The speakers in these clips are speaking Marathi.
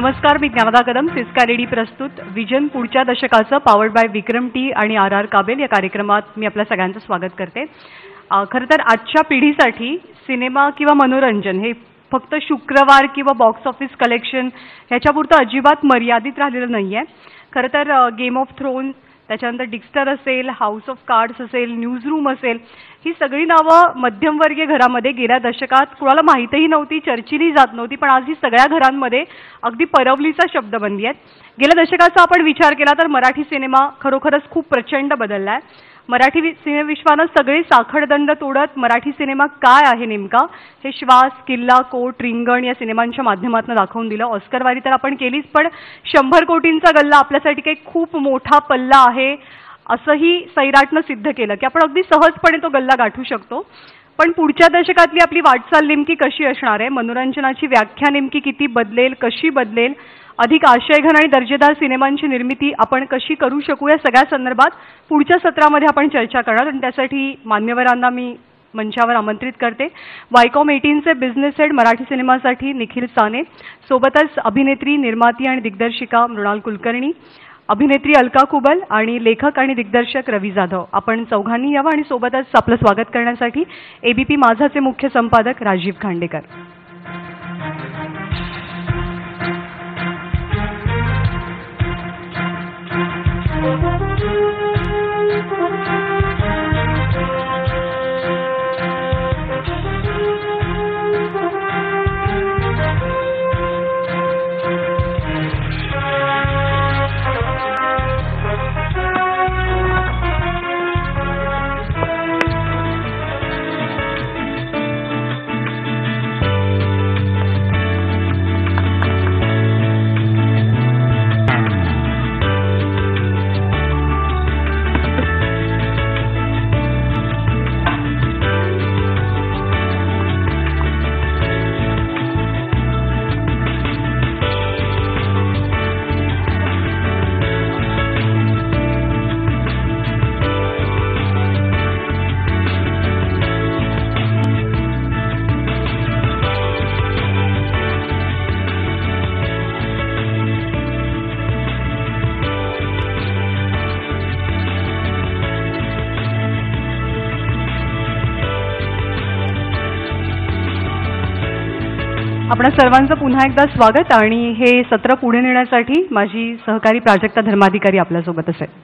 नमस्कार, मी ज्ञानदा कदम. सिस्का रेडी प्रस्तुत विजन पुढच्या दशकाचं पॉवर्ड बाय विक्रम टी आणि RR काबेल या कार्यक्रमात मी आपल्या सगळ्यांचं स्वागत करते. खरं तर आजच्या पिढीसाठी सिनेमा किंवा मनोरंजन हे फक्त शुक्रवार किंवा बॉक्स ऑफिस कलेक्शन ह्याच्यापुरतं अजिबात मर्यादित राहिलेलं नाही आहे. खरं तर गेम ऑफ थ्रोन्स, त्याच्यानंतर डिक्स्टर असेल, हाऊस ऑफ कार्ड्स असेल, न्यूजरूम असेल, ही सगळी नावं मध्यमवर्गीय घरामध्ये गेल्या दशकात कुणाला माहीतही नव्हती, चर्चिली जात नव्हती, पण आज ही सगळ्या घरांमध्ये अगदी परवलीचा शब्द बनली आहेत. गेल्या दशकाचा आपण विचार केला तर मराठी सिनेमा खरोखरच खूप प्रचंड बदलला आहे. मराठी सिनेविश्वानं सगळे साखळदंड तोडत मराठी सिनेमा काय आहे नेमका हे श्वास, किल्ला, कोट, रिंगण या सिनेमांच्या माध्यमातून दाखवून दिलं. ऑस्करवारी तर आपण केलीच, पण 100 कोटींचा गल्ला आपल्यासाठी काही खूप मोठा पल्ला आहे असंही सैराटनं सिद्ध केलं की आपण अगदी सहजपणे तो गल्ला गाठू शकतो. पण पुढच्या दशकातली आपली वाटचाल नेमकी कशी असणार आहे, मनोरंजनाची व्याख्या नेमकी किती बदलेल, कशी बदलेल, अधिक आशयघन आणि दर्जेदार सिनेमांची निर्मिती आपण कशी करू शकू, या सगळ्या संदर्भात पुढच्या सत्रामध्ये आपण चर्चा करणार. आणि त्यासाठी मान्यवरांना मी मंचावर आमंत्रित करते. वायकॉम 18चे बिझनेस हेड मराठी सिनेमासाठी निखिल साने, सोबतच अभिनेत्री, निर्माती आणि दिग्दर्शिका मृणाल कुलकर्णी, अभिनेत्री अलका कुबल आणि लेखक आणि दिग्दर्शक रवी जाधव. आपण चौघांनी यावं आणि सोबतच आपलं स्वागत करण्यासाठी ABP माझाचे मुख्य संपादक राजीव खांडेकर. आपणा सर्वांचं पुन्हा एकदा स्वागत. आणि हे सत्र पुढे नेण्यासाठी माझी सहकारी प्राजक्ता धर्माधिकारी आपल्यासोबत असेल.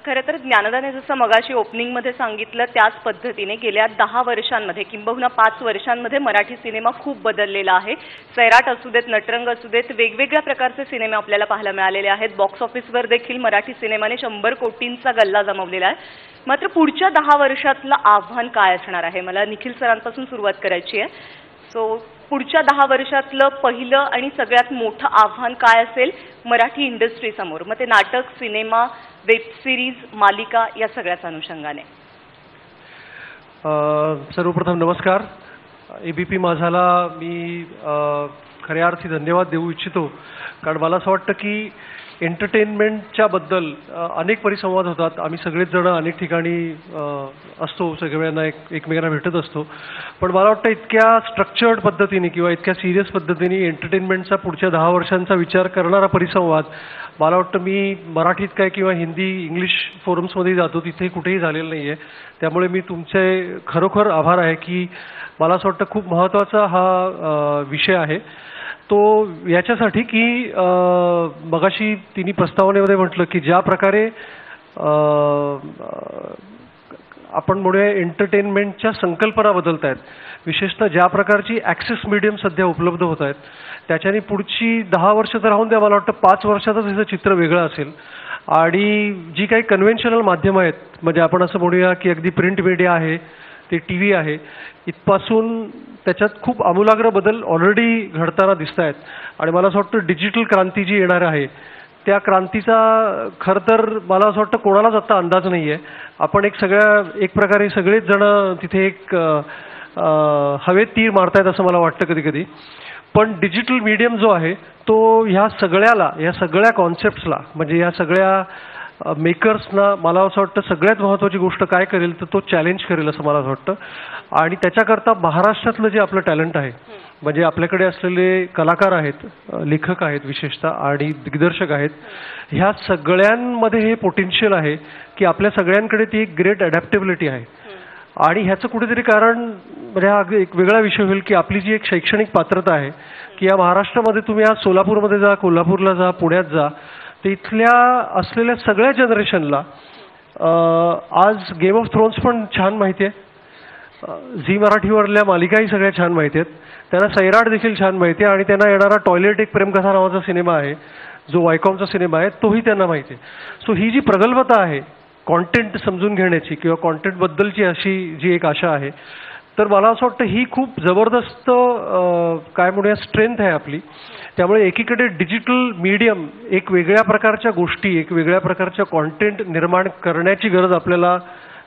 खरं तर ज्ञानदाने जसं मगाशी ओपनिंगमध्ये सांगितलं त्याच पद्धतीने गेल्या 10 वर्षांमध्ये किंबहुना 5 वर्षांमध्ये मराठी सिनेमा खूप बदललेला आहे. सैराट असू देत, नटरंग असू देत, वेगवेगळ्या प्रकारचे सिनेमे आपल्याला पाहायला मिळालेले आहेत. बॉक्स ऑफिसवर देखील मराठी सिनेमाने 100 कोटींचा गल्ला जमवलेला आहे. मात्र पुढच्या 10 वर्षातलं आव्हान काय असणार आहे, मला निखिल सरांपासून सुरुवात करायची आहे. सो पुढच्या 10 वर्षातलं पहिलं आणि सगळ्यात मोठं आव्हान काय असेल मराठी इंडस्ट्रीसमोर, मग ते नाटक, सिनेमा, वेब सिरीज, मालिका या सगळ्याच अनुषंगाने? सर्वप्रथम नमस्कार. ABP माझाला मी खऱ्या अर्थी धन्यवाद देऊ इच्छितो, कारण मला असं वाटतं की एंटरटेनमेंटच्या बद्दल अनेक परिसंवाद होतात. आम्ही सगळेच जण अनेक ठिकाणी असतो, सगळ्यांना एकमेकांना भेटत असतो, पण मला वाटतं इतक्या स्ट्रक्चर्ड पद्धतीने किंवा इतक्या सिरियस पद्धतीने एंटरटेनमेंटचा पुढच्या 10 वर्षांचा विचार करणारा परिसंवाद मला वाटतं मी मराठीत काय किंवा हिंदी, इंग्लिश फोरम्समध्ये जातो तिथे कुठेही झालेलं नाही आहे. त्यामुळे मी तुमचे खरोखर आभार आहे की मला असं वाटतं खूप महत्त्वाचा हा विषय आहे तो याच्यासाठी की मगाशी तिन्ही प्रस्तावनेमध्ये म्हटलं की ज्या प्रकारे आपण म्हणूया एंटरटेनमेंटच्या संकल्पना बदलत आहेत, विशेषतः ज्या प्रकारची ॲक्सेस मीडियम सध्या उपलब्ध होत आहेत, त्याच्याने पुढची 10 वर्ष तर राहून द्या, मला वाटतं 5 वर्षातच त्याचं चित्र वेगळं असेल. आणि जी काही कन्व्हेन्शनल माध्यमं आहेत, म्हणजे आपण असं म्हणूया की अगदी प्रिंट मीडिया आहे, ते TV आहे, इथपासून त्याच्यात खूप आमूलाग्र बदल ऑलरेडी घडताना दिसत आहेत. आणि मला असं वाटतं डिजिटल क्रांती जी येणार आहे त्या क्रांतीचा खरं तर मला असं वाटतं कोणालाच आता अंदाज नाही आहे. आपण एक प्रकारे सगळेच जण तिथे एक हवेत तीर मारतायत असं मला वाटतं कधी कधी. पण डिजिटल मीडियम जो आहे तो ह्या सगळ्या कॉन्सेप्ट्सला, म्हणजे या सगळ्या मेकर्सना मला असं वाटतं सगळ्यात महत्त्वाची गोष्ट काय करेल तर तो चॅलेंज करेल असं मला असं वाटतं. आणि त्याच्याकरता महाराष्ट्रातलं जे आपलं टॅलेंट आहे, म्हणजे आपल्याकडे असलेले कलाकार आहेत, लेखक आहेत विशेषतः आणि दिग्दर्शक आहेत, ह्या सगळ्यांमध्ये हे पोटेन्शियल आहे की आपल्या सगळ्यांकडे ती एक ग्रेट अडॅप्टेबिलिटी आहे. आणि ह्याचं कुठेतरी कारण म्हणजे हा एक वेगळा विषय होईल की आपली जी एक शैक्षणिक पात्रता आहे की या महाराष्ट्रामध्ये तुम्ही आज सोलापूरमध्ये जा, कोल्हापूरला जा, पुण्यात जा, तर इथल्या असलेल्या सगळ्या जनरेशनला आज गेम ऑफ थ्रोन्स पण छान माहिती आहे, झी मराठीवरल्या मालिकाही सगळ्या छान माहिती आहेत, त्यांना सैराट देखील छान माहिती आहे आणि त्यांना येणारा टॉयलेट एक प्रेमकथा नावाचा सिनेमा आहे जो वायकॉमचा सिनेमा आहे तोही त्यांना माहिती आहे. सो ही जी प्रगल्भता आहे कॉन्टेंट समजून घेण्याची किंवा कॉन्टेंटबद्दलची अशी जी एक आशा आहे, तर मला असं वाटतं ही खूप जबरदस्त काय म्हणूया स्ट्रेंथ आहे आपली. त्यामुळे एकीकडे डिजिटल मीडियम एक वेगळ्या प्रकारच्या गोष्टी, एक वेगळ्या प्रकारच्या कॉन्टेंट निर्माण करण्याची गरज आपल्याला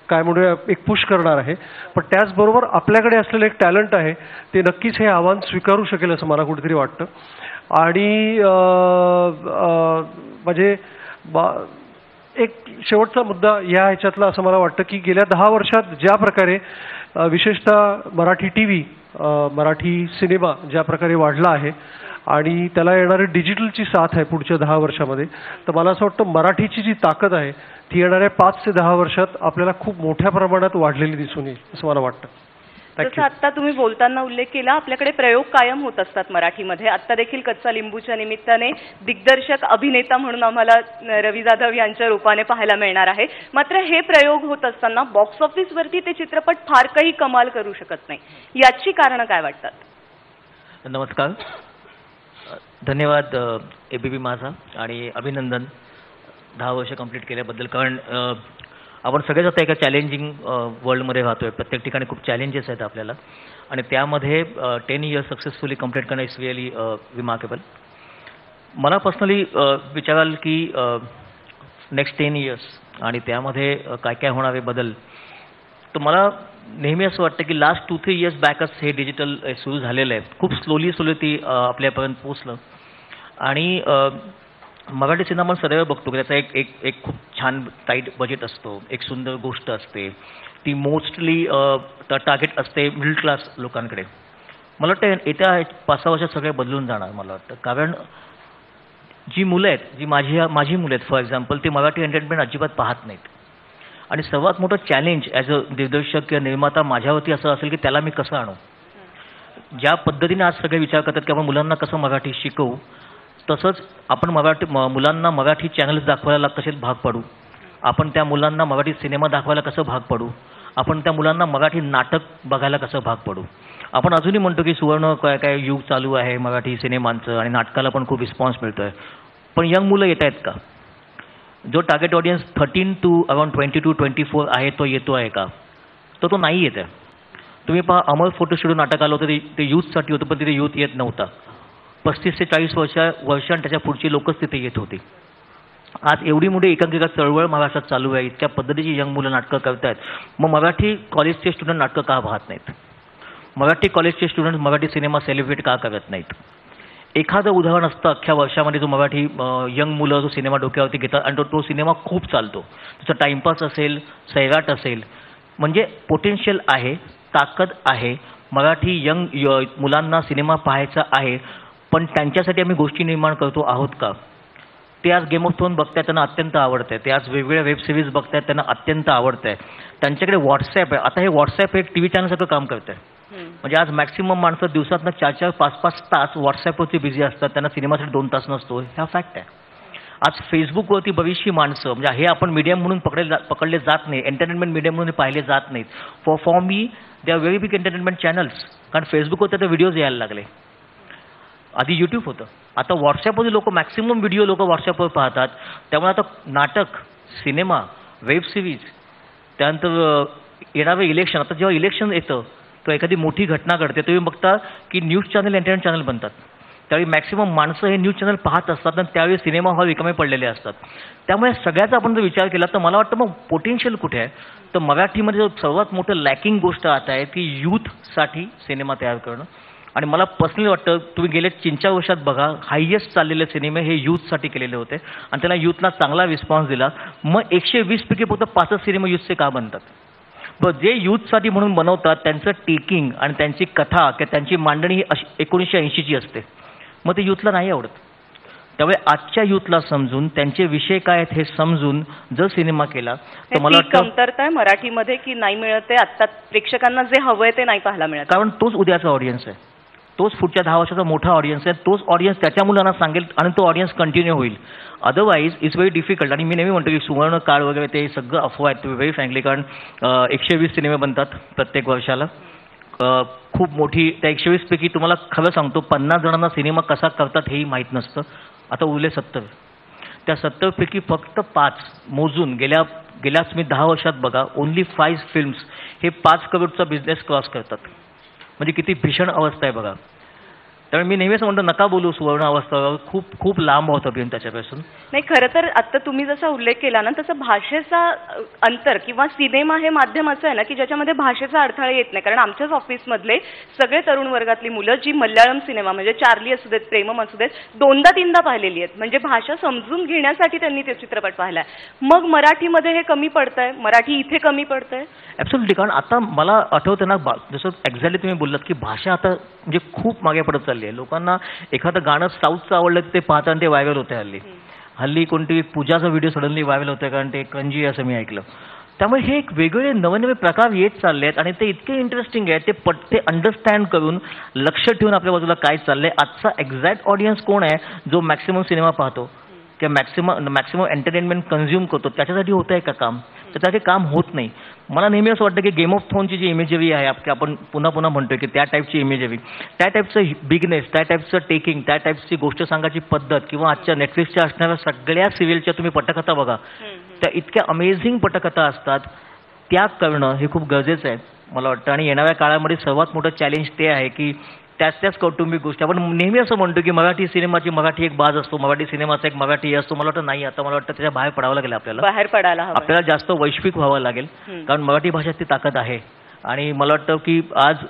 काय म्हणूया एक पुश करणार आहे, पण त्याचबरोबर आपल्याकडे असलेलं एक टॅलेंट आहे ते नक्कीच हे आव्हान स्वीकारू शकेल असं मला कुठेतरी वाटतं. आणि म्हणजे एक शेवटचा मुद्दा या ह्याच्यातला असं मला वाटतं की गेल्या 10 वर्षात ज्या प्रकारे विशेषतः मराठी TV, मराठी सिनेमा ज्या प्रकारे वाढला आहे आणि त्याला येणारी डिजिटलची साथ आहे पुढच्या 10 वर्षामध्ये, तर मला असं वाटतं मराठीची जी ताकद आहे ती येणाऱ्या 5 ते 10 वर्षात आपल्याला खूप मोठ्या प्रमाणात वाढलेली दिसून येईल असं मला वाटतं. जसं आता तुम्ही बोलताना उल्लेख केला, आपल्याकडे प्रयोग कायम होत असतात मराठीमध्ये. आता देखील कच्चा लिंबूच्या निमित्ताने दिग्दर्शक अभिनेता म्हणून आम्हाला रवी जाधव यांच्या रूपाने पाहायला मिळणार आहे. मात्र हे प्रयोग होत असताना बॉक्स ऑफिसवरती ते चित्रपट फार काही कमाल करू शकत नाही. याची कारणं काय वाटतात? नमस्कार, धन्यवाद ABP माझा आणि अभिनंदन 10 वर्ष कंप्लीट केल्याबद्दल. कारण आपण सगळेच आता एका चॅलेंजिंग वर्ल्डमध्ये राहतोय. प्रत्येक ठिकाणी खूप चॅलेंजेस आहेत आपल्याला आणि त्यामध्ये 10 इयर्स सक्सेसफुली कंप्लीट करणं इज रिअली रिमार्केबल. मला पर्सनली विचाराल की नेक्स्ट 10 इयर्स आणि त्यामध्ये काय काय होणारे बदल, तर मला नेहमी असं वाटतं की लास्ट 2-3 इयर्स बॅकच हे डिजिटल सुरू झालेलं आहे. खूप स्लोली ती आपल्यापर्यंत पोचलं आणि मराठी सिनेमा सदैव बघतो की त्याचा एक खूप छान टाईट बजेट असतो, एक सुंदर गोष्ट असते, ती मोस्टली टार्गेट असते मिडल क्लास लोकांकडे. मला वाटतं येत्या 5-6 वर्षात सगळे बदलून जाणार मला वाटतं. कारण जी मुलं आहेत, जी माझी मुलं आहेत फॉर एक्झाम्पल, ते मराठी एंटरटेनमेंट अजिबात पाहत नाहीत. आणि सर्वात मोठं चॅलेंज ॲज अ दिग्दर्शक किंवा निर्माता माझ्यावरती असं असेल की त्याला मी कसं आणू. ज्या पद्धतीने आज सगळे विचार करतात की आपण मुलांना कसं मराठी शिकवू, तसंच आपण मुलांना मराठी चॅनल्स दाखवायला कसे भाग पाडू, आपण त्या मुलांना मराठी सिनेमा दाखवायला कसं भाग पाडू, आपण त्या मुलांना मराठी नाटक बघायला कसं भाग पाडू. आपण अजूनही म्हणतो की सुवर्ण काय युग चालू आहे मराठी सिनेमांचं आणि नाटकाला पण खूप रिस्पॉन्स मिळतो आहे, पण यंग मुलं येत आहेत का? जो टार्गेट ऑडियन्स 13 to अराउंड 22-24 आहे तो येतो आहे का? तो नाही येत आहे. तुम्ही पहा, अमर फोटो स्टुडिओ नाटक आलं होतं ते यूथसाठी होतं, पण तिथे यूथ येत नव्हता. 35 ते 40 वर्ष आणि त्याच्या पुढची लोकच तिथे येत होती. आज एवढी मोठी एकांकिका चळवळ महाराष्ट्रात चालू आहे, इतक्या पद्धतीची यंग मुलं नाटकं करतायत. मग मराठी कॉलेजचे स्टुडंट नाटकं का पाहत नाहीत? मराठी कॉलेजचे स्टुडंट मराठी सिनेमा सेलिब्रेट का करत नाहीत? एखादं उदाहरण असतं अख्ख्या वर्षामध्ये जो मराठी यंग मुलं जो सिनेमा डोक्यावरती घेतात आणि तो सिनेमा खूप चालतो. त्याचा टाइमपास असेल, सैराट असेल, म्हणजे पोटेन्शियल आहे, ताकद आहे. मराठी यंग मुलांना सिनेमा पाहायचा आहे, पण त्यांच्यासाठी आम्ही गोष्टी निर्माण करतो आहोत का? ते आज गेम ऑफ थ्रोन बघतायत, त्यांना अत्यंत आवडतं आहे. ते आज वेगवेगळ्या वेब सिरीज बघतायत, त्यांना अत्यंत आवडतं आहे. त्यांच्याकडे व्हॉट्सॲप आहे. आता हे व्हॉट्सॲप एक TV चॅनलसारखं काम करतं आहे. म्हणजे आज मॅक्सिमम माणसं दिवसातनं 4-4, 5-5 तास व्हॉट्सॲपवरती बिझी असतात. त्यांना सिनेमासाठी 2 तास नसतो. हा फॅक्ट आहे. आज फेसबुकवरती बरीचशी माणसं, म्हणजे हे आपण मीडियम म्हणून पकडले जात नाही, एंटरटेनमेंट मीडियम म्हणून पाहिले जात नाहीत. For me they are very big entertainment channels. कारण फेसबुकवर तर व्हिडिओज यायला लागले. आधी यूट्यूब होतं, आता व्हॉट्सॲपमध्ये मॅक्सिमम व्हिडिओ लोक व्हॉट्सॲपवर पाहतात. त्यामुळे आता नाटक, सिनेमा, वेब सिरीज, त्यानंतर येणारं इलेक्शन. आता जेव्हा इलेक्शन येतं किंवा एखादी मोठी घटना घडते तुम्ही बघता की न्यूज चॅनल एंटरटेनमेंट चॅनल बनतात. त्यावेळी मॅक्सिमम माणसं हे न्यूज चॅनल पाहत असतात आणि त्यावेळी सिनेमा हॉल रिकामे पडलेले असतात. त्यामुळे सगळ्याचा आपण जर विचार केला तर मला वाटतं मग पोटेन्शियल कुठे आहे? तर मराठीमध्ये सर्वात मोठं लॅकिंग गोष्ट आता आहे ती यूथसाठी सिनेमा तयार करणं. आणि मला पर्सनली वाटतं तुम्ही गेल्या 3-4 वर्षात बघा हायेस्ट चाललेले सिनेमे हे यूथसाठी केलेले होते आणि त्याला यूथला चांगला रिस्पॉन्स दिला. मग 120 पैकी फक्त 5 सिनेमे यूथचे का बनतात? पण जे यूथसाठी म्हणून बनवतात त्यांचं टेकिंग आणि त्यांची कथा किंवा त्यांची मांडणी ही 1980ची असते. मग ते यूथला नाही आवडत. त्यामुळे आजच्या यूथला समजून त्यांचे विषय काय आहेत हे समजून जर सिनेमा केला तर मला वाटतं कमतरता आहे मराठीमध्ये की नाही मिळत आहे आता प्रेक्षकांना जे हवंय ते नाही पाहायला मिळत. कारण तोच उद्याचा ऑडियन्स आहे, तोच पुढच्या 10 वर्षाचा मोठा ऑडियन्स आहे, तोच ऑडियन्स त्याच्या मुलांना सांगेल आणि तो ऑडियन्स कंटिन्यू होईल. Otherwise it's very difficult. आणि मी नेहमी म्हणतो की सुवर्ण काळ वगैरे ते सगळं अफवा आहेत, टू बी व्हेरी फ्रँकली. कारण 120 सिनेमे बनतात प्रत्येक वर्षाला. खूप मोठी त्या 120 पैकी तुम्हाला खरं सांगतो 50 जणांना सिनेमा कसा करतात हेही माहीत नसतं. आता उरले 70. त्या 70 पैकी फक्त 5 मोजून गेल्या तुम्ही 10 वर्षात बघा ओनली 5 फिल्म्स हे 5 करोडचा बिझनेस क्रॉस करतात. म्हणजे किती भीषण अवस्था आहे बघा. त्यामुळे मी नेहमीच म्हणतो नका बोलू सुवर्ण अवस्था, खूप खूप लांब होतं अभियान त्याच्यापासून. नाही खरं तर आता तुम्ही जसा उल्लेख केला ना तसं भाषेचा अंतर किंवा सिनेमा हे माध्यम असं आहे ना की ज्याच्यामध्ये भाषेचा अडथळा येत नाही. कारण आमच्याच ऑफिसमधले सगळे तरुण वर्गातली मुलं जी मल्याळम सिनेमा म्हणजे चार्ली असू देत, प्रेमम असू देत 2दा-3दा पाहिलेली आहेत. म्हणजे भाषा समजून घेण्यासाठी त्यांनी ते चित्रपट पाहिलाय. मग मराठीमध्ये हे कमी पडतंय, मराठी इथे कमी पडतंय? ॲब्सोल्युटली. कारण आता मला आठवतं ना जसं एक्झॅक्टली तुम्ही बोललात की भाषा आता म्हणजे खूप मागे पडत चालली आहे. लोकांना एखादं गाणं साऊथचं आवडलं ते पाहता आणि ते व्हायरल होतं. हल्ली कोणती पूजाचा व्हिडिओ सडनली व्हायरल होतं कारण ते कंजी असं मी ऐकलं. त्यामुळे हे एक वेगळे नवे प्रकार येत चालले आहेत आणि ते इतके इंटरेस्टिंग आहे. ते अंडरस्टँड करून लक्ष ठेवून आपल्या बाजूला काय चाललंय. आजचा एक्झॅक्ट ऑडियन्स कोण आहे जो मॅक्सिमम सिनेमा पाहतो किंवा मॅक्सिमम एंटरटेनमेंट कन्झ्युम करतो त्याच्यासाठी होतं आहे का काम? त्याच्यासाठी काम होत नाही. मला नेहमी असं वाटतं की गेम ऑफ थ्रोनची जी इमेजरी आहे आपण पुन्हा म्हणतोय की त्या टाईपची इमेजरी, त्या टाईपचं बिगनेस, त्या टाईपचं टेकिंग, त्या टाईपची गोष्ट सांगायची पद्धत किंवा आजच्या नेटफ्लिक्सच्या असणाऱ्या सगळ्या सिरियलच्या तुम्ही पटकथा बघा त्या इतक्या अमेझिंग पटकथा असतात. त्या करणं हे खूप गरजेचं आहे मला वाटतं. आणि येणाऱ्या काळामध्ये सर्वात मोठं चॅलेंज ते आहे की त्याच कौटुंबिक गोष्टी आपण नेहमी असं म्हणतो की मराठी सिनेमाची मराठी एक बाज असतो, मराठी सिनेमाचा एक मराठी असतो. मला वाटतं नाही, आता मला वाटतं त्याच्या बाहेर पडावं लागेल आपल्याला. बाहेर पडायला हवं. आपल्याला जास्त वैश्विक व्हावं लागेल कारण मराठी भाषेत ती ताकद आहे. आणि मला वाटतं की आज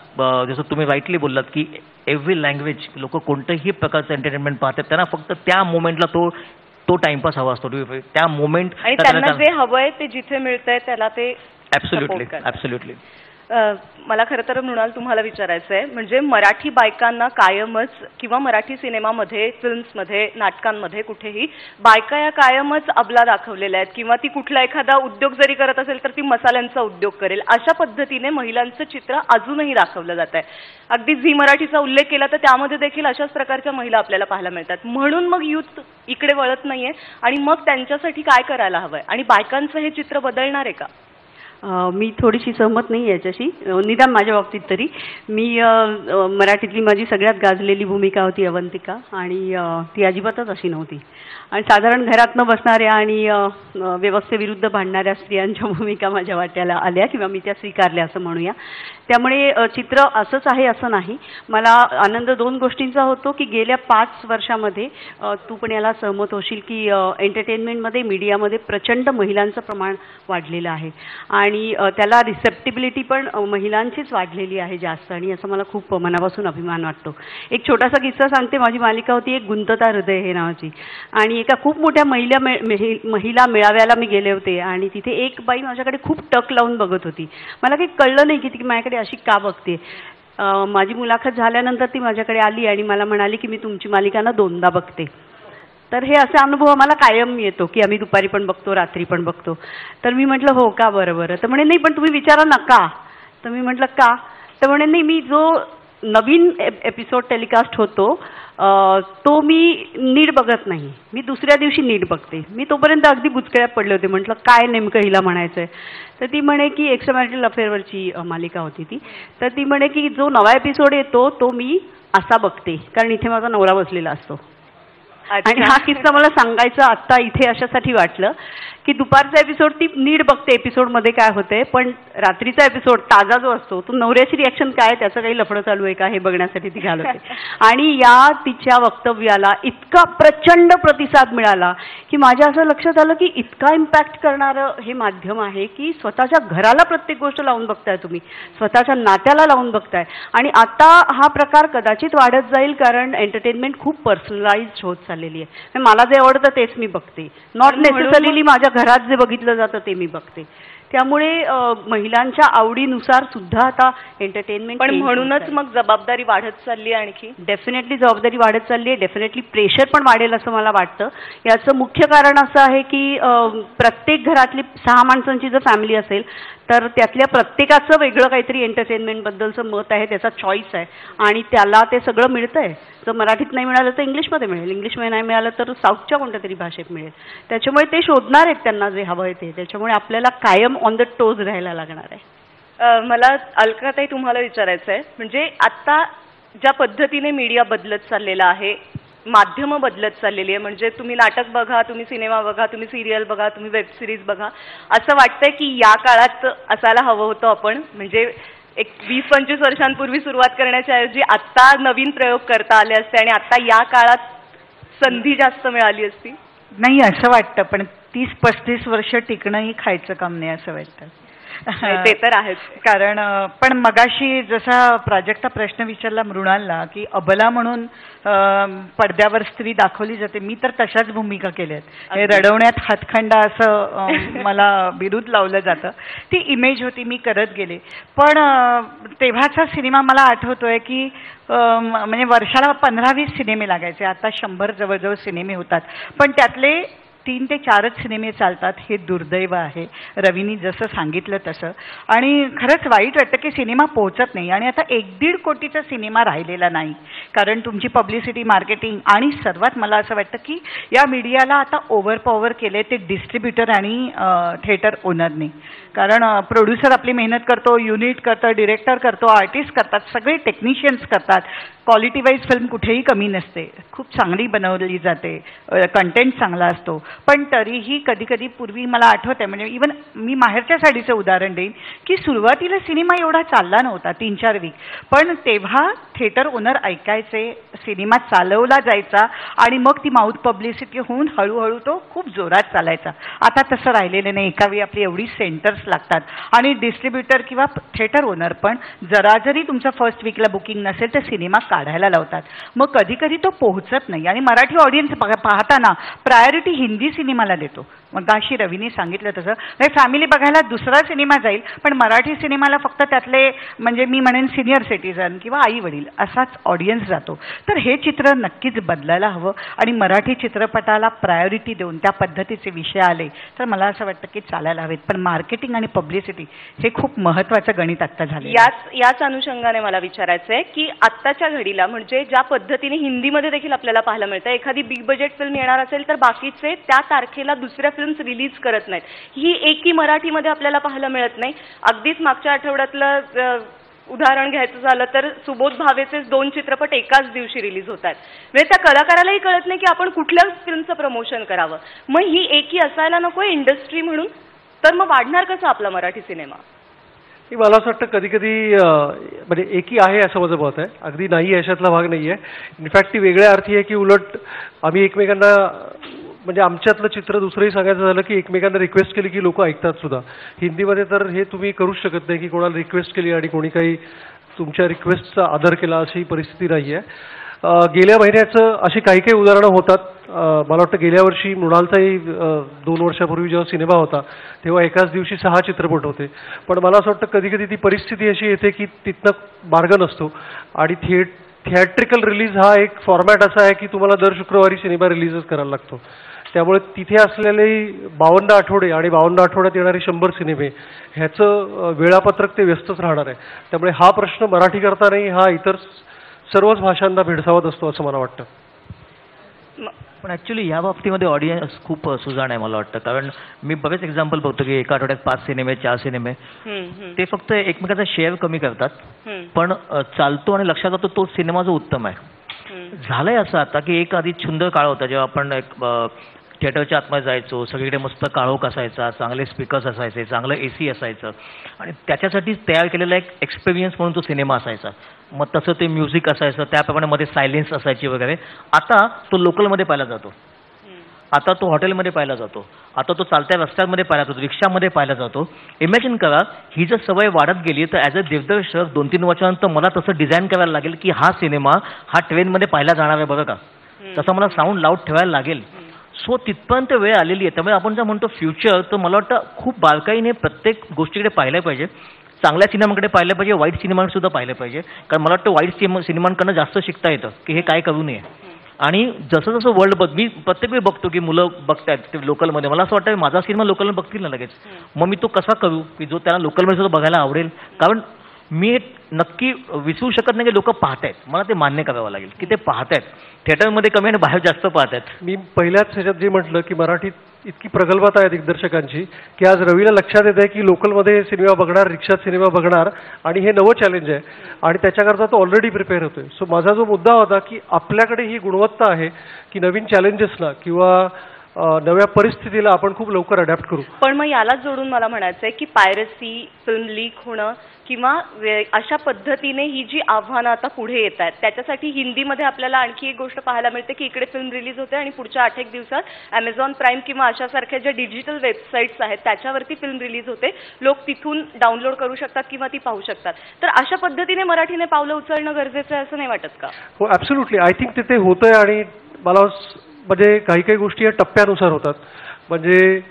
जसं तुम्ही राईटली बोललात की एव्हरी लँग्वेज लोक कोणत्याही प्रकारचं एंटरटेनमेंट पाहतात त्यांना फक्त त्या मोमेंटला तो टाइमपास हवा असतो. त्या मोमेंट आणि त्यांना जे हवंय ते जिथे मिळतंय त्याला ते ॲब्सोल्युटली. मला खरं तर मृणाल तुम्हाला विचारायचं आहे म्हणजे मराठी बायकांना कायमच किंवा मराठी सिनेमामध्ये, फिल्म्समध्ये, नाटकांमध्ये कुठेही बायका या कायमच अबला दाखवलेल्या आहेत किंवा ती कुठला एखादा उद्योग जरी करत असेल तर ती मसाल्यांचा उद्योग करेल अशा पद्धतीने महिलांचं चित्र अजूनही दाखवलं जात आहे. अगदी झी मराठीचा उल्लेख केला तर त्यामध्ये देखील अशाच प्रकारच्या महिला आपल्याला पाहायला मिळतात. म्हणून मग यूथ इकडे वळत नाहीये आणि मग त्यांच्यासाठी काय करायला हवंय आणि बायकांचं हे चित्र बदलणार आहे का? मी थोडीशी सहमत नाही याच्याशी, निदान माझ्या बाबतीत तरी. मी मराठीतली माझी सगळ्यात गाजलेली भूमिका होती अवंतिका आणि ती अजिबातच अशी नव्हती. आणि साधारण घरात न बसणाऱ्या आणि व्यवस्थेविरुद्ध भांडणाऱ्या स्त्रियांच्या भूमिका माझ्या वाट्याला आल्या किंवा मी त्या स्वीकारल्या असं म्हणूया. त्यामुळे चित्र असंच आहे असं नाही. मला आनंद 2 गोष्टींचा होतो की गेल्या 5 वर्षामध्ये तू पण याला सहमत होशील की एंटरटेनमेंटमध्ये, मीडियामध्ये प्रचंड महिलांचं प्रमाण वाढलेलं आहे आणि त्याला रिसेप्टिबिलिटी पण महिलांचीच वाढलेली आहे जास्त आणि असं मला खूप मनापासून अभिमान वाटतो. एक छोटासा किस्सा सांगते. माझी मालिका होती एक गुंतता हृदय हे नावाची आणि एका खूप मोठ्या महिला मेळाव्याला मी गेले होते आणि तिथे एक बाई माझ्याकडे खूप टक लावून बघत होती. मला काही कळलं नाही की ती माझ्याकडे अशी का बघते. माझी मुलाखत झाल्यानंतर ती माझ्याकडे आली आणि मला म्हणाली की मी तुमची मालिका ना 2दा बघते. तर हे असे अनुभव आम्हाला कायम येतो की आम्ही दुपारी पण बघतो, रात्री पण बघतो. तर मी म्हटलं हो का, बरं. तर म्हणे नाही पण तुम्ही विचारा ना का. तर मी म्हटलं का. तर म्हणे नाही मी जो नवीन एपिसोड टेलिकास्ट होतो तो मी नीट बघत नाही, मी दुसऱ्या दिवशी नीट बघते. मी तोपर्यंत अगदी बुचकळ्यात पडले होते. म्हटलं काय नेमकं हिला म्हणायचंय. तर ती म्हणे की एक्स्ट्रामॅरिटल अफेअरवरची मालिका होती ती. तर ती म्हणे की जो नवा एपिसोड येतो तो मी असा बघते कारण इथे माझा नवरा बसलेला असतो. आणि हा किस्सा मला सांगायचा आत्ता इथे अशासाठी वाटलं की दुपारचा एपिसोड ती नीट बघते एपिसोडमध्ये काय होते, पण रात्रीचा एपिसोड ताजा जो असतो तो नवऱ्याची रिॲक्शन काय, त्याचं काही लफडं चालू आहे का हे बघण्यासाठी ती घालवते. आणि या तिच्या वक्तव्याला इतका प्रचंड प्रतिसाद मिळाला की माझ्या असं लक्षात आलं की इतका इम्पॅक्ट करणारं हे माध्यम आहे की स्वतःच्या घराला प्रत्येक गोष्ट लावून बघताय तुम्ही, स्वतःच्या नात्याला लावून बघताय. आणि आता हा प्रकार कदाचित वाढत जाईल कारण एंटरटेनमेंट खूप पर्सनलाइज्ड होत चाललेली आहे. मला जे आवडतं तेच मी बघते, नॉट नेसेसरीली माझ्या घरात जे बघितलं जातं ते मी बघते. त्यामुळे महिलांच्या आवडीनुसार सुद्धा आता एंटरटेनमेंट. पण म्हणूनच मग जबाबदारी वाढत चालली आहे, आणखी डेफिनेटली जबाबदारी वाढत चालली आहे, डेफिनेटली प्रेशर पण वाढेल असं मला वाटतं. याचं मुख्य कारण असं आहे की प्रत्येक घरातली 6 माणसांची जर फॅमिली असेल तर त्यातल्या प्रत्येकाचं वेगळं काहीतरी एंटरटेनमेंटबद्दलचं मत आहे, त्याचा चॉईस आहे आणि त्याला ते सगळं मिळतंय. जर मराठीत नाही मिळालं तर इंग्लिशमध्ये मिळेल, इंग्लिशमध्ये नाही मिळालं तर साऊथच्या कोणत्या तरी भाषेत मिळेल. त्याच्यामुळे ते शोधणार आहेत त्यांना जे हवं आहे ते. त्याच्यामुळे आपल्याला कायम ऑन द टोज राहायला लागणार आहे. मला अलकाताई तुम्हाला विचारायचं आहे, म्हणजे आता ज्या पद्धतीने मीडिया बदलत चाललेला आहे, माध्यमं बदलत चाललेली आहे, म्हणजे तुम्ही नाटक बघा, तुम्ही सिनेमा बघा, तुम्ही सिरियल बघा, तुम्ही वेब सिरीज बघा, असं वाटतंय की या काळात असायला हवं होतं आपण, म्हणजे एक 20-25 वर्षांपूर्वी सुरुवात करण्याच्या ऐवजी आत्ता नवीन प्रयोग करता आले असते आणि आता या काळात संधी जास्त मिळाली असती. नाही असं वाटतं, पण 30-35 वर्ष टिकणंही खायचं काम नाही असं वाटतं. ते तर आहेच. कारण पण मगाशी जसा प्राजक्ता प्रश्न विचारला मृणालला की अबला म्हणून पडद्यावर स्त्री दाखवली जाते, मी तर तशाच भूमिका केल्यात. हे रडवण्यात हातखंडा असं मला विरुद्ध लावलं जातं. ती इमेज होती, मी करत गेले. पण तेव्हाचा सिनेमा मला आठवतोय की म्हणजे वर्षाला 15-20 सिनेमे लागायचे. आता 100 जवळजवळ सिनेमे होतात, पण त्यातले 3 ते 4च सिनेमे चालतात. हे दुर्दैव आहे, रवीनी जसं सांगितलं तसं. आणि खरंच वाईट वाटतं की सिनेमा पोहोचत नाही. आणि आता 1-1.5 कोटीचा सिनेमा राहिलेला नाही, कारण तुमची पब्लिसिटी, मार्केटिंग आणि सर्वात मला असं वाटतं की या मीडियाला आता ओव्हरपॉवर केले ते डिस्ट्रीब्युटर आणि थिएटर ओनरने. कारण प्रोड्युसर आपली मेहनत करतो, युनिट करतं, डिरेक्टर करतो, आर्टिस्ट करतात, सगळे टेक्निशियन्स करतात. क्वालिटी वाईज फिल्म कुठेही कमी नसते, खूप चांगली बनवली जाते, कंटेंट चांगला असतो. पण तरीही कधी कधी पूर्वी मला आठवतंय, म्हणजे इवन मी माहेरच्या साडीचं उदाहरण देईन की सुरुवातीला सिनेमा एवढा चालला नव्हता 3-4 वीक, पण तेव्हा थिएटर ओनर ऐकायचे, सिनेमा चालवला जायचा आणि मग ती माउथ पब्लिसिटी होऊन हळूहळू तो खूप जोरात चालायचा. आता तसं राहिलेलं नाही. एका वेळी आपली एवढी सेंटर्स लागतात आणि डिस्ट्रीब्युटर किंवा थिएटर ओनर पण जरी तुमचा फर्स्ट वीकला बुकिंग नसेल तर सिनेमा काढायला लावतात. मग कधी कधी तो पोहोचत नाही आणि मराठी ऑडियन्स पाहताना प्रायोरिटी हिंदी सिनेमाला देतो. मग अशी रवीने सांगितलं तसं फॅमिली बघायला दुसरा सिनेमा जाईल, पण मराठी सिनेमाला फक्त त्यातले म्हणजे मी म्हणेन सिनियर सिटीजन किंवा आई वडील असाच ऑडियन्स जातो. तर हे चित्र नक्कीच बदलायला हवं आणि मराठी चित्रपटाला प्रायोरिटी देऊन त्या पद्धतीचे विषय आले तर मला असं वाटतं की चालायला हवेत. पण मार्केटिंग आणि पब्लिसिटी हे खूप महत्त्वाचं गणित आत्ता झालं. याच अनुषंगाने मला विचारायचं आहे की आत्ताच्या घडीला म्हणजे ज्या पद्धतीने हिंदीमध्ये देखील आपल्याला पाहायला मिळतं, एखादी बिग बजेट फिल्म येणार असेल तर बाकीचे त्या तारखेला दुसऱ्या फिल्म्स रिलीज करत नाहीत. ही एकही मराठीमध्ये आपल्याला पाहायला मिळत नाही. अगदीच मागच्या आठवड्यातलं उदाहरण घ्यायचं झालं तर सुबोध भावेचे 2 चित्रपट एकाच दिवशी रिलीज होत आहेत. म्हणजे त्या कलाकारालाही कळत नाही की आपण कुठल्या फिल्मचं प्रमोशन करावं. मग ही एकी असायला नको इंडस्ट्री म्हणून, तर मग वाढणार कसं आपला मराठी सिनेमा? मला असं वाटतं कधी कधी म्हणजे एकी आहे असं माझं मत आहे, अगदी नाही याच्यातला भाग नाही आहे. इनफॅक्ट ती वेगळ्या अर्थी आहे की उलट आम्ही एकमेकांना म्हणजे आमच्यातलं चित्र दुसरंही सांगायचं झालं की एकमेकांना रिक्वेस्ट केली की लोक ऐकतात सुद्धा. हिंदीमध्ये तर हे तुम्ही करूच शकत नाही की कोणाला रिक्वेस्ट केली आणि कोणी काही तुमच्या रिक्वेस्टचा आदर केला, अशी परिस्थिती नाही आहे. गेल्या महिन्याचं अशी काही काही उदाहरणं होतात. मला वाटतं गेल्या वर्षी मृणालचाही 2 वर्षापूर्वी जेव्हा सिनेमा होता तेव्हा एकाच दिवशी 6 चित्रपट होते. पण मला असं वाटतं कधी कधी ती परिस्थिती अशी येते की तिथनं मार्ग नसतो आणि थिएट्रिकल रिलीज हा एक फॉर्मॅट असा आहे की तुम्हाला दर शुक्रवारी सिनेमा रिलीजच करायला लागतो. त्यामुळे तिथे असलेले 52 आठवडे आणि 52 आठवड्यात येणारे 100 सिनेमे ह्याचं वेळापत्रक ते व्यस्तच राहणार आहे. त्यामुळे हा प्रश्न मराठी करता नाही, हा इतर सर्वच भाषांना भेडसावत असतो असं मला वाटतं. पण ॲक्च्युली या बाबतीमध्ये ऑडियन्स खूप सुजाण आहे मला वाटतं. कारण मी बरेच एक्झाम्पल बघतो की एका आठवड्यात 5 सिनेमे 4 सिनेमे ते फक्त एकमेकांचा शेअर कमी करतात पण चालतो आणि लक्षात जातो तो सिनेमा जो उत्तम आहे. झालंय असं आता की एक आधी सुंदर काळ होता जेव्हा आपण एक थिएटरच्या आतमध्ये जायचो, सगळीकडे मस्त काळोख असायचा, चांगले स्पीकर्स असायचे, चांगलं AC असायचं आणि त्याच्यासाठी तयार केलेला एक एक्सपिरियन्स म्हणून तो सिनेमा असायचा. मग तसं ते म्युझिक असायचं, त्याप्रमाणे मध्ये सायलेन्स असायची वगैरे. आता तो लोकलमध्ये पाहिला जातो, आता तो हॉटेलमध्ये पाहिला जातो, आता तो चालत्या रस्त्यांमध्ये पाहिला जातो, रिक्षामध्ये पाहिला जातो. इमॅजिन करा ही जर सवय वाढत गेली तर ॲज अ दिग्दर्शक 2-3 वर्षानंतर मला तसं डिझाईन करायला लागेल की हा सिनेमा हा ट्रेनमध्ये पाहिला जाणार आहे बरं का, तसं मला साऊंड लाऊड ठेवायला लागेल. सो तिथपर्यंत वेळ आलेली आहे. त्यामुळे आपण जर म्हणतो फ्युचर, तर मला वाटतं खूप बारकाईने प्रत्येक गोष्टीकडे पाहिलं पाहिजे. चांगल्या सिनेमाकडे पाहिलं पाहिजे, वाईट सिनेमांकडे सुद्धा पाहिलं पाहिजे. कारण मला वाटतं वाईट सिनेमांकडनं जास्त शिकता येतं की हे काय करू नये. आणि जसं जसं वर्ल्ड मी प्रत्येक वेळी बघतो की मुलं बघतायत ते लोकलमध्ये, मला असं वाटतं माझा सिनेमा लोकलमध्ये बघतील ना लगेच, मग मी तो कसा करू की जो त्यांना लोकलमध्ये सुद्धा बघायला आवडेल. कारण मी नक्की विसरू शकत नाही की लोक पाहतायत, मला ते मान्य करावं लागेल की ते पाहतायत. थिएटरमध्ये कमी आणि बाहेर जास्त पाहतायत. मी पहिल्याच ह्याच्यात जे म्हटलं की मराठीत इतकी प्रगल्भता आहे दिग्दर्शकांची की आज रवीला लक्षात येत आहे की लोकलमध्ये सिनेमा बघणार, रिक्षात सिनेमा बघणार आणि हे नवं चॅलेंज आहे आणि त्याच्याकरता तो ऑलरेडी प्रिपेअर होतोय. सो माझा जो मुद्दा होता की आपल्याकडे ही गुणवत्ता आहे की नवीन चॅलेंजेसला किंवा नव्या परिस्थितीला आपण खूप लवकर अडॅप्ट करू. पण मग यालाच जोडून मला म्हणायचं आहे की पायरसी, फिल्म लीक होणं किंवा अशा पद्धतीने ही जी आव्हानं आता पुढे येत आहेत त्याच्यासाठी हिंदीमध्ये आपल्याला आणखी एक गोष्ट पाहायला मिळते की इकडे फिल्म रिलीज होते आणि पुढच्या 8-1 दिवसात Amazon प्राईम किंवा अशासारख्या ज्या डिजिटल वेबसाईट्स आहेत त्याच्यावरती फिल्म रिलीज होते, लोक तिथून डाउनलोड करू शकतात किंवा ती पाहू शकतात. तर अशा पद्धतीने मराठीने पावलं उचलणं गरजेचं आहे असं नाही वाटत का? हो, ॲब्सोल्युटली. आय थिंक तिथे होतंय आणि मला म्हणजे काही काही गोष्टी या टप्प्यानुसार होतात. म्हणजे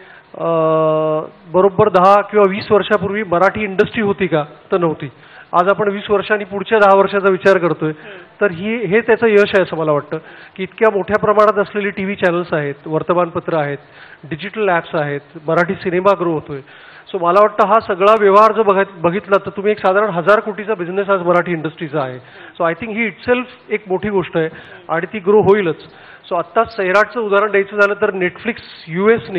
बरोबर 10 किंवा 20 वर्षापूर्वी मराठी इंडस्ट्री होती का, तर नव्हती. आज आपण 20 वर्षांनी पुढच्या 10 वर्षाचा विचार करतोय, तर हे त्याचं यश आहे असं मला वाटतं की इतक्या मोठ्या प्रमाणात असलेली TV चॅनल्स आहेत, वर्तमानपत्र आहेत, डिजिटल ॲप्स आहेत, मराठी सिनेमा ग्रो होतोय. सो मला वाटतं हा सगळा व्यवहार जो बघितला तर तुम्ही एक साधारण 1000 कोटीचा बिझनेस आज मराठी इंडस्ट्रीचा आहे. So I think he itself एक मोठी गोष्ट आहे आणि ती ग्रो होईलच. सो आत्ता सैराटचं उदाहरण द्यायचं झालं तर नेटफ्लिक्स US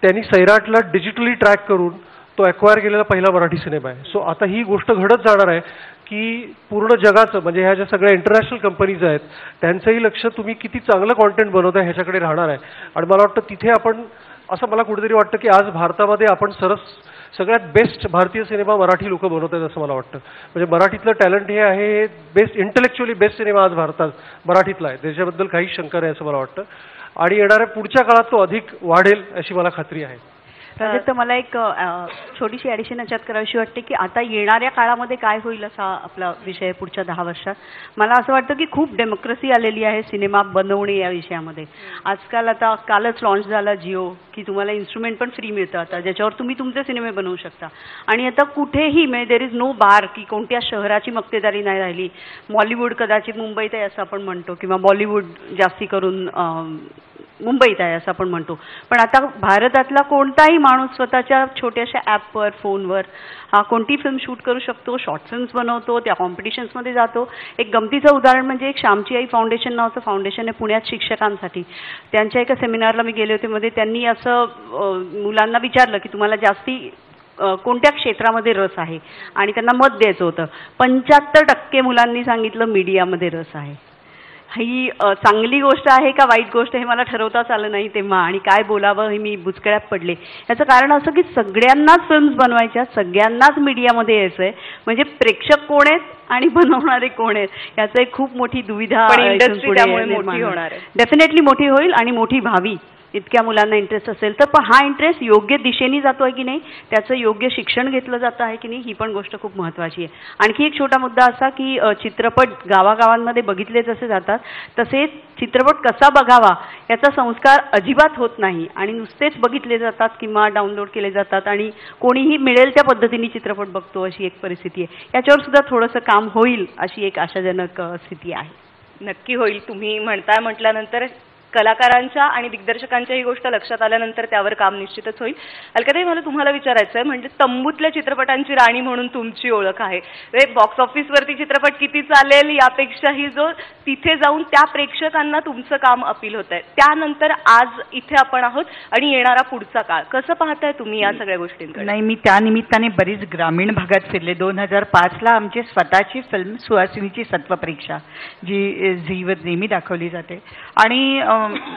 त्यांनी सैराटला डिजिटली ट्रॅक करून तो ॲक्वायर केलेला पहिला मराठी सिनेमा आहे. सो आता ही गोष्ट घडत जाणार आहे की पूर्ण जगाचं म्हणजे ह्या ज्या सगळ्या इंटरनॅशनल कंपनीज आहेत त्यांचंही लक्ष तुम्ही किती चांगलं कॉन्टेंट बनवताय ह्याच्याकडे राहणार आहे. आणि मला वाटतं तिथे आपण असं मला कुठेतरी वाटतं की आज भारतामध्ये आपण सगळ्यात बेस्ट भारतीय सिनेमा मराठी लोक बनवत आहेत असं मला वाटतं. म्हणजे मराठीतलं टॅलेंट हे आहे, बेस्ट इंटेलेक्च्युअली बेस्ट सिनेमा आज भारतात मराठीतला आहे, त्याच्याबद्दल काहीच शंका नाही असं मला वाटतं. आणि येणाऱ्या पुढच्या काळात तो अधिक वाढेल अशी मला खात्री आहे. तर मला एक छोटीशी ॲडिशन याच्यात करावीशी वाटते की आता येणाऱ्या काळामध्ये काय होईल असा आपला विषय पुढच्या 10 वर्षात. मला असं वाटतं की खूप डेमोक्रेसी आलेली आहे सिनेमा बनवणे या विषयामध्ये. आजकाल आता कालच लॉन्च झाला जिओ की तुम्हाला इन्स्ट्रुमेंट पण फ्री मिळतं आता, ज्याच्यावर तुम्ही तुमचे सिनेमे बनवू शकता. आणि आता कुठेही म्हणजे देर इज नो बार की कोणत्या शहराची मक्तेदारी नाही राहिली. मॉलिवूड कदाचित मुंबईत आहे असं आपण म्हणतो किंवा बॉलिवूड जास्ती करून मुंबईत आहे असं आपण म्हणतो, पण आता भारतातला कोणताही माणूस स्वतःच्या छोट्याशा ॲपवर, फोनवर कोणती फिल्म शूट करू शकतो, शॉर्ट फिल्म्स बनवतो, त्या कॉम्पिटिशन्समध्ये जातो. एक गमतीचं उदाहरण म्हणजे एक श्यामची आई फाउंडेशन नावाचं फाउंडेशन आहे पुण्यात शिक्षकांसाठी. त्यांच्या एका सेमिनारला मी गेले होते, मध्ये त्यांनी असं मुलांना विचारलं की तुम्हाला जास्ती कोणत्या क्षेत्रामध्ये रस आहे आणि त्यांना मत द्यायचं होतं. 75% मुलांनी सांगितलं मीडियामध्ये रस आहे. ही चांगली गोष्ट आहे का वाईट गोष्ट हे मला ठरवताच आलं नाही तेव्हा, आणि काय बोलावं हे मी बुचकळ्यात पडले. याचं कारण असं की सगळ्यांनाच फिल्म्स बनवायच्या, सगळ्यांनाच मीडियामध्ये यायचं आहे. म्हणजे प्रेक्षक कोण आहेत आणि बनवणारे कोण आहेत याचं एक खूप मोठी दुविधा इंडस्ट्री त्यामुळे मोठी होणार आहे. डेफिनेटली मोठी होईल आणि मोठी व्हावी. इतक्या मुलांना इंटरेस्ट असेल तर, पण हा इंटरेस्ट योग्य दिशेने जातो आहे की नाही, त्याचं योग्य शिक्षण घेतलं जातं आहे की नाही, ही पण गोष्ट खूप महत्त्वाची आहे. आणखी एक छोटा मुद्दा असा की चित्रपट गावागावांमध्ये बघितले जसे जातात तसे चित्रपट कसा बघावा याचा संस्कार अजिबात होत नाही आणि नुसतेच बघितले जातात किंवा डाउनलोड केले जातात आणि कोणीही मिळेल त्या पद्धतीने चित्रपट बघतो अशी एक परिस्थिती आहे. याच्यावर सुद्धा थोडंसं काम होईल अशी एक आशाजनक स्थिती आहे. नक्की होईल. तुम्ही म्हटल्यानंतर कलाकारांच्या आणि दिग्दर्शकांच्या ही गोष्ट लक्षात आल्यानंतर त्यावर काम निश्चितच होईल. अलकाताई, मला तुम्हाला विचारायचं आहे, म्हणजे तंबूतल्या चित्रपटांची राणी म्हणून तुमची ओळख आहे. बॉक्स ऑफिसवरती चित्रपट किती चालेल यापेक्षाही जो तिथे जाऊन त्या प्रेक्षकांना तुमचं काम अपील होत आहे, त्यानंतर आज इथे आपण आहोत आणि येणारा पुढचा काळ कसं पाहताय तुम्ही या सगळ्या गोष्टींकडे? नाही, मी त्या निमित्ताने बरीच ग्रामीण भागात फिरले. 2005ला आमची स्वतःची फिल्म सुहासिनीची सत्वपरीक्षा जी झीवर नेहमी दाखवली जाते आणि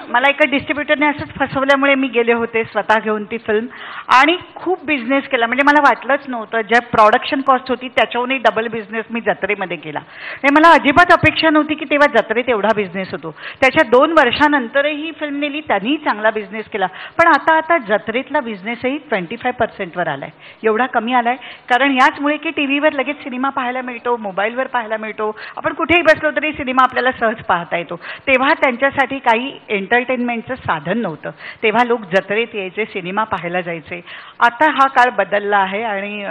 मला एका डिस्ट्रीब्युटरने असंच फसवल्यामुळे मी गेले होते स्वतः घेऊन ती फिल्म आणि खूप बिझनेस केला. म्हणजे मला वाटलंच नव्हतं, ज्या प्रोडक्शन कॉस्ट होती त्याच्याहूनही डबल बिझनेस मी जत्रेमध्ये केला. हे मला अजिबात अपेक्षा नव्हती की तेव्हा जत्रेत एवढा बिझनेस होतो. त्याच्या 2 वर्षानंतरही ही फिल्म नेली, त्यांनीही चांगला बिझनेस केला. पण आता जत्रेतला बिझनेसही 25% आलाय. एवढा कमी आलाय कारण याचमुळे की टीव्हीवर लगेच सिनेमा पाहायला मिळतो, मोबाईलवर पाहायला मिळतो, आपण कुठेही बसलो तरी सिनेमा आपल्याला सहज पाहता येतो. तेव्हा त्यांच्यासाठी काही एंटरटेनमेंटचं साधन नव्हतं. तेव्हा लोक जत्रेत यायचे, सिनेमा पाहायला जायचे. आता हा काळ बदलला आहे आणि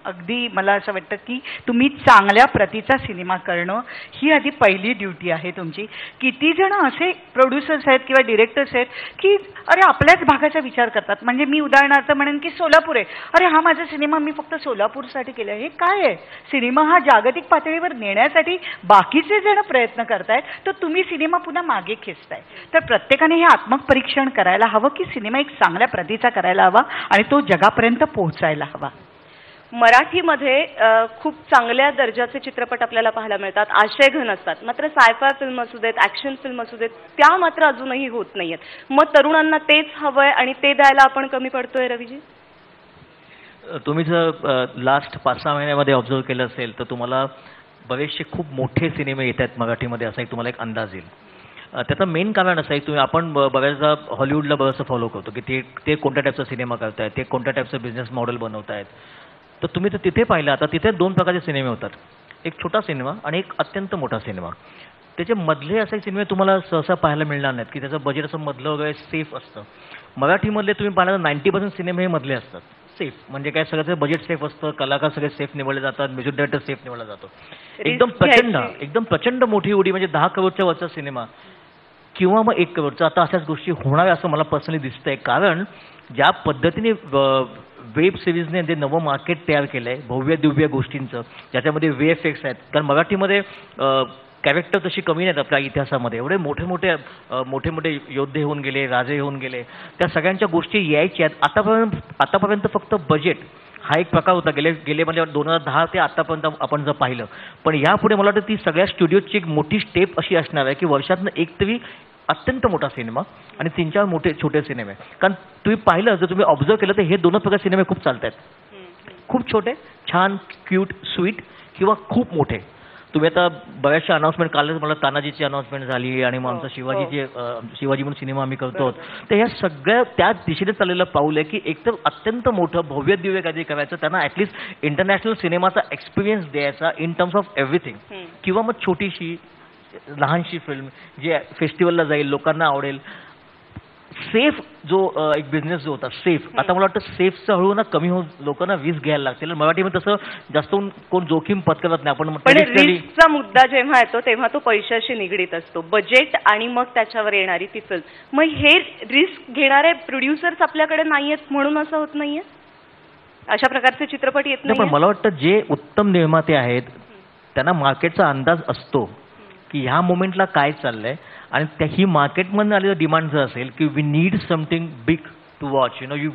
अगदी मला असं वाटतं की तुम्ही चांगल्या प्रतीचा सिनेमा करणं ही आधी पहिली ड्युटी आहे तुमची. किती जण असे प्रोड्युसर्स आहेत किंवा डिरेक्टर्स आहेत की अरे आपल्याच भागाचा विचार करतात. म्हणजे मी उदाहरणार्थ म्हणेन की सोलापूर आहे, अरे हा माझा सिनेमा मी फक्त सोलापूरसाठी केला. हे काय आहे? सिनेमा हा जागतिक पातळीवर नेण्यासाठी बाकीचे जण प्रयत्न करतायत, तर तुम्ही सिनेमा पुन्हा मागे खेचताय. तर प्रत्येकाने हे आत्मपरीक्षण करायला हवं की सिनेमा एक चांगल्या प्रतीचा करायला हवा आणि तो जगापर्यंत पोहोचायला हवा. मराठीमध्ये खूप चांगल्या दर्जाचे चित्रपट आपल्याला पाहायला मिळतात, आशयघन असतात. मात्र सायफाय फिल्म असू देत, ॲक्शन फिल्म असू देत, त्या मात्र अजूनही होत नाहीयेत. मग तरुणांना तेच हवंय आणि ते द्यायला आपण कमी पडतोय. रवीजी, तुम्ही जर लास्ट 5-6 महिन्यामध्ये ऑब्झर्व केलं असेल तर तुम्हाला बरेचसे खूप मोठे सिनेमे येत आहेत मराठीमध्ये, असा एक तुम्हाला एक अंदाज येईल. त्याचं मेन कारण असं आहे, तुम्ही आपण बऱ्याचदा हॉलिवूडला बरंचसं फॉलो करतो की ते कोणत्या टाईपचा सिनेमा करतायत, ते कोणत्या टाईपचं बिझनेस मॉडेल बनवतायत. तर तुम्ही तर तिथे पाहिलं, आता तिथे 2 प्रकारचे सिनेमे होतात, एक छोटा सिनेमा आणि एक अत्यंत मोठा सिनेमा. त्याचे मधले असे सिनेमे तुम्हाला सहसा पाहायला मिळणार नाहीत की त्याचं बजेट असं मधलं वगैरे सेफ असतं. मराठीमधले तुम्ही पाहिलं 90% सिनेमे हे मधले असतात, सेफ. म्हणजे काय, सगळ्याचं बजेट सेफ असतं, कलाकार सगळे सेफ निवडले जातात, म्युझिक डायरेक्टर सेफ निवडला जातो. एकदम प्रचंड मोठी उडी, म्हणजे 10 करोडच्या वरचा सिनेमा किंवा मग 1 करोडचा. आता अशाच गोष्टी होणार असं मला पर्सनली दिसतंय. कारण ज्या पद्धतीने वेब सिरीजने जे नवं मार्केट तयार केलं आहे भव्य दिव्य गोष्टींचं, ज्याच्यामध्ये VFX आहेत. कारण मराठीमध्ये कॅरेक्टर तशी कमी नाहीत आपल्या इतिहासामध्ये. एवढे मोठे मोठे योद्धे होऊन गेले, राजे होऊन गेले, त्या सगळ्यांच्या गोष्टी यायच्या आहेत. आतापर्यंत फक्त बजेट हा एक प्रकार होता गेले म्हणजे 2010 ते आतापर्यंत आपण जर पाहिलं. पण यापुढे मला वाटतं ती सगळ्या स्टुडिओची एक मोठी स्टेप अशी असणार आहे की वर्षातनं एक तरी अत्यंत मोठा सिनेमा आणि 3-4 मोठे छोटे सिनेमे. कारण तुम्ही पाहिलं, जर तुम्ही ऑब्झर्व केलं तर हे 2 प्रकार सिनेमे खूप चालत आहेत. खूप छोटे, छान, क्यूट, स्वीट किंवा खूप मोठे. तुम्ही आता बऱ्याचशा अनाउन्समेंट, कालच मला तानाजीची अनाउन्समेंट झाली आणि मग आमचा शिवाजी म्हणून सिनेमा आम्ही करतो. तर ह्या सगळ्या त्याच दिशेने चाललेलं पाऊल आहे की एकतर अत्यंत मोठं भव्य दिव्य काहीतरी करायचं, त्यांना ॲटलिस्ट इंटरनॅशनल सिनेमाचा एक्सपिरियन्स द्यायचा इन टर्म्स ऑफ एव्हरीथिंग. किंवा मग छोटीशी लहानशी फिल्म जे फेस्टिवलला जाईल, लोकांना आवडेल. सेफ जो एक बिझनेस जो होता सेफ, आता मला वाटतं सेफचं हळूहळू ना कमी होऊन लोकांना रिस्क घ्यायला लागतील. मराठीमध्ये तसं जास्त कोण जोखीम पत्करत नाही. आपण रिस्कचा मुद्दा जेव्हा येतो तेव्हा तो पैशाशी निगडीत असतो, बजेट आणि मग त्याच्यावर येणारी ती फिल्म. मग हे रिस्क घेणारे प्रोड्युसर्स आपल्याकडे नाहीयेत म्हणून असं होत नाहीये, अशा प्रकारचे चित्रपट येत नाही. पण मला वाटतं जे उत्तम निर्माते आहेत त्यांना मार्केटचा अंदाज असतो की ह्या मोमेंटला काय चाललंय आणि ही मार्केटमधून आलेलं डिमांड जर असेल की we need something big to watch,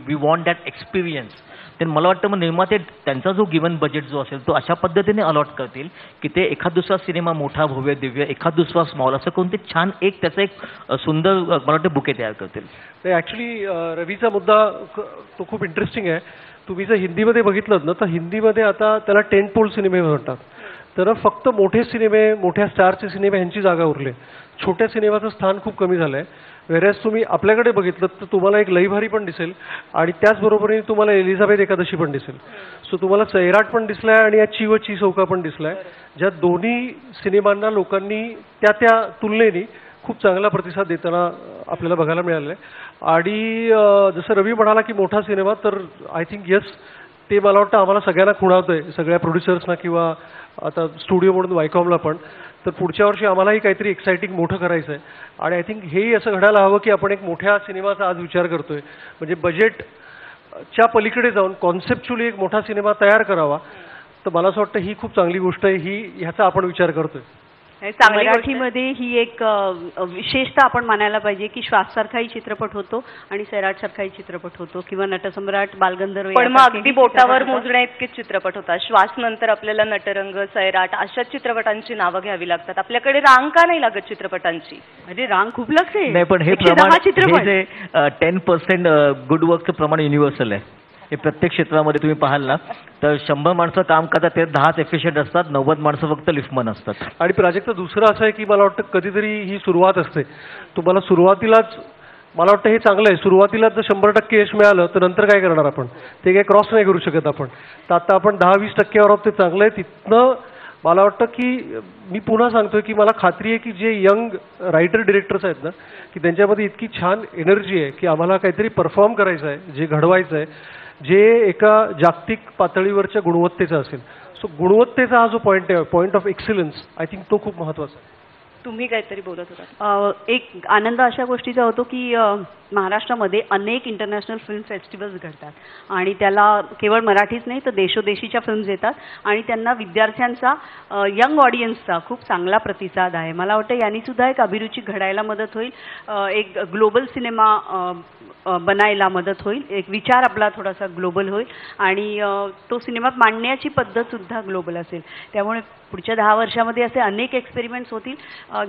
we want that experience, तर मला वाटतं मग निर्माते त्यांचा जो गिवन बजेट जो असेल तो अशा पद्धतीने अलॉट करतील की ते एखाद दुसरा सिनेमा मोठा भव्य दिव्य, एखाद दुसरा स्मॉल, असं करून ते छान एक त्याचं एक सुंदर मला वाटतं बुके तयार करतील. ॲक्च्युली रवीचा मुद्दा तो खूप इंटरेस्टिंग आहे. तुम्ही जर हिंदीमध्ये बघितलं ना तर हिंदीमध्ये आता त्याला टेंटपोल सिनेमे म्हणतात. तर फक्त मोठे सिनेमे, मोठ्या स्टारचे सिनेमे ह्यांची जागा उरले, छोट्या सिनेमाचं स्थान खूप कमी झालं आहे. वेरॅज तुम्ही आपल्याकडे बघितलं तर तुम्हाला एक लईभारी पण दिसेल आणि त्याचबरोबरीने तुम्हाला एलिझाबेथ एकादशी पण दिसेल. सो तुम्हाला सैराट पण दिसलाय आणि या ची व ची चौका पण दिसलाय, ज्या दोन्ही सिनेमांना लोकांनी त्या तुलनेने खूप चांगला प्रतिसाद देताना आपल्याला बघायला मिळालं आहे. आणि जसं रवी म्हणाला की मोठा सिनेमा, तर आय थिंक येस, ते मला वाटतं आम्हाला सगळ्यांना खुणावतंय, सगळ्या प्रोड्युसर्सना किंवा आता स्टुडिओ म्हणून वायकॉमला पण. तर पुढच्या वर्षी आम्हालाही काहीतरी एक्साइटिंग मोठं करायचं आहे आणि आय थिंक हेही असं घडायला हवं की आपण एक मोठ्या सिनेमाचा आज विचार करतोय, म्हणजे बजेटच्या पलीकडे जाऊन कॉन्सेप्च्युअली एक मोठा सिनेमा तयार करावा. तर मला असं वाटतं ही खूप चांगली गोष्ट आहे, ही ह्याचा आपण विचार करतोय. मराठीमध्ये ही एक विशेषता आपण मानायला पाहिजे की श्वास सारखाही चित्रपट होतो आणि सैराट सारखाही चित्रपट होतो किंवा नटसम्राट, बालगंधर्व. पण मग अगदी बोटावर मोजण्या इतकेच चित्रपट होतात. श्वास नंतर आपल्याला नटरंग, सैराट अशा चित्रपटांची नावं घ्यावी लागतात. आपल्याकडे रांग का नाही लागत चित्रपटांची? अरे रांग खूप लागते. नाही, पण हे प्रमाण 10% गुड वर्कचं प्रमाण युनिव्हर्सल आहे. हे प्रत्येक क्षेत्रामध्ये तुम्ही पाहाल ना तर 100 माणसं काम करतात, ते 10च एफिशियंट असतात, 90 माणसं फक्त लिफ्टमन असतात. आणि प्राजक्ता दुसरं असं आहे की मला वाटतं कधीतरी ही सुरुवात असते. तुम्हाला सुरुवातीलाच मला वाटतं हे चांगलं आहे, सुरुवातीलाच जर 100% यश मिळालं तर नंतर काय करणार आपण? ते काही क्रॉस नाही करू शकत आपण. तर आता आपण 10-20% आहोत, ते चांगलं आहे. तिथनं मला वाटतं की मी पुन्हा सांगतोय की मला खात्री आहे की जे यंग रायटर डिरेक्टर्स आहेत ना की त्यांच्यामध्ये इतकी छान एनर्जी आहे की आम्हाला काहीतरी परफॉर्म करायचं आहे, जे घडवायचं आहे, जे एका जागतिक पातळीवरच्या गुणवत्तेचा असेल. सो गुणवत्तेचा हा जो पॉईंट आहे, point of excellence, I think तो खूप महत्त्वाचा आहे. तुम्ही काहीतरी बोलत होता. एक आनंद अशा गोष्टीचा होतो की महाराष्ट्रामध्ये अनेक इंटरनॅशनल फिल्म फेस्टिवल्स घडतात आणि त्याला केवळ मराठीच नाही तर देशोदेशीच्या फिल्म्स येतात आणि त्यांना विद्यार्थ्यांचा, यंग ऑडियन्सचा खूप चांगला प्रतिसाद आहे. मला वाटतं यांनी सुद्धा एक अभिरुची घडायला मदत होईल, एक ग्लोबल सिनेमा बनायला मदत होईल, एक विचार आपला थोडासा ग्लोबल होईल आणि तो सिनेमात मांडण्याची पद्धत सुद्धा ग्लोबल असेल. त्यामुळे पुढच्या 10 वर्षामध्ये असे अनेक एक्सपेरिमेंट्स होतील.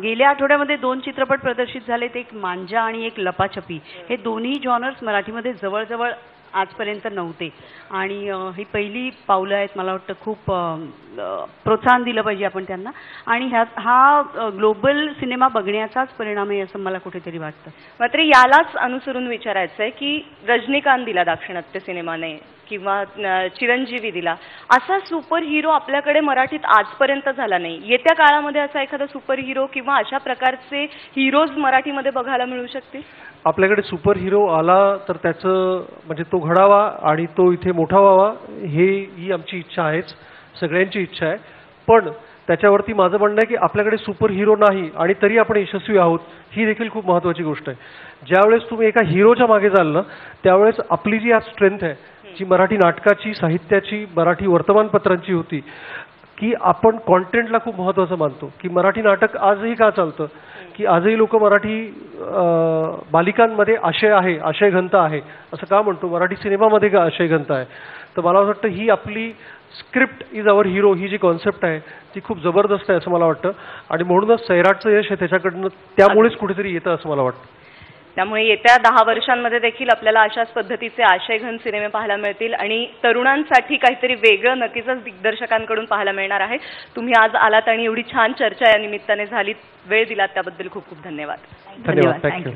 गेल्या आठवड्यामध्ये 2 चित्रपट प्रदर्शित झालेत, एक मांजा आणि एक लपाछपी. हे दोन्ही जॉनर्स मराठीमध्ये जवळजवळ आजपर्यंत नव्हते आणि ही पहिली पावलं आहेत. मला वाटतं खूप प्रोत्साहन दिलं पाहिजे आपण त्यांना आणि हा ग्लोबल सिनेमा बघण्याचाच परिणाम आहे असं मला कुठेतरी वाटतं. मात्र यालाच अनुसरून विचारायचं आहे की रजनीकांत दिला दाक्षिणात्य सिनेमाने किंवा चिरंजीवी दिला, असा सुपर हिरो आपल्याकडे मराठीत आजपर्यंत झाला नाही. येत्या काळामध्ये असा एखादा सुपर हिरो किंवा अशा प्रकारचे हिरोज मराठीमध्ये बघायला मिळू शकतील? आपल्याकडे सुपर हिरो आला तर त्याचं म्हणजे तो घडावा आणि तो इथे मोठा व्हावा, ही आमची इच्छा आहेच, सगळ्यांची इच्छा आहे. पण त्याच्यावरती माझं म्हणणं आहे की आपल्याकडे सुपर हिरो नाही आणि तरी आपण यशस्वी आहोत, ही देखील खूप महत्त्वाची गोष्ट आहे. ज्यावेळेस तुम्ही एका हिरोच्या मागे जाल ना त्यावेळेस आपली जी आज स्ट्रेंथ आहे, जी मराठी नाटकाची, साहित्याची, मराठी वर्तमानपत्रांची होती, की आपण कॉन्टेंटला खूप महत्त्वाचं मानतो. की मराठी नाटक आजही का चालतं, की आजही लोक मराठी बालिकांमध्ये आशय आहे, आशय घनता आहे असं का म्हणतो, मराठी सिनेमामध्ये का आशय घनता आहे. तर मला वाटतं ही आपली स्क्रिप्ट इज अवर हिरो, ही जी कॉन्सेप्ट आहे ती खूप जबरदस्त आहे असं मला वाटतं आणि म्हणूनच सैराटचं यश आहे त्याच्याकडनं त्यामुळेच कुठेतरी येतं असं मला वाटतं. त्यामुळे येत्या 10 वर्षांमध्ये देखील आपल्याला अशाच पद्धतीचे आशयघन सिनेमे पाहायला मिळतील आणि तरुणांसाठी काहीतरी वेगळं नक्कीच दिग्दर्शकांकडून पाहायला मिळणार आहे. तुम्ही आज आलात आणि एवढी छान चर्चा या निमित्ताने झाली, वेळ दिलात त्याबद्दल खूप खूप धन्यवाद. धन्यवाद. थँक्यू.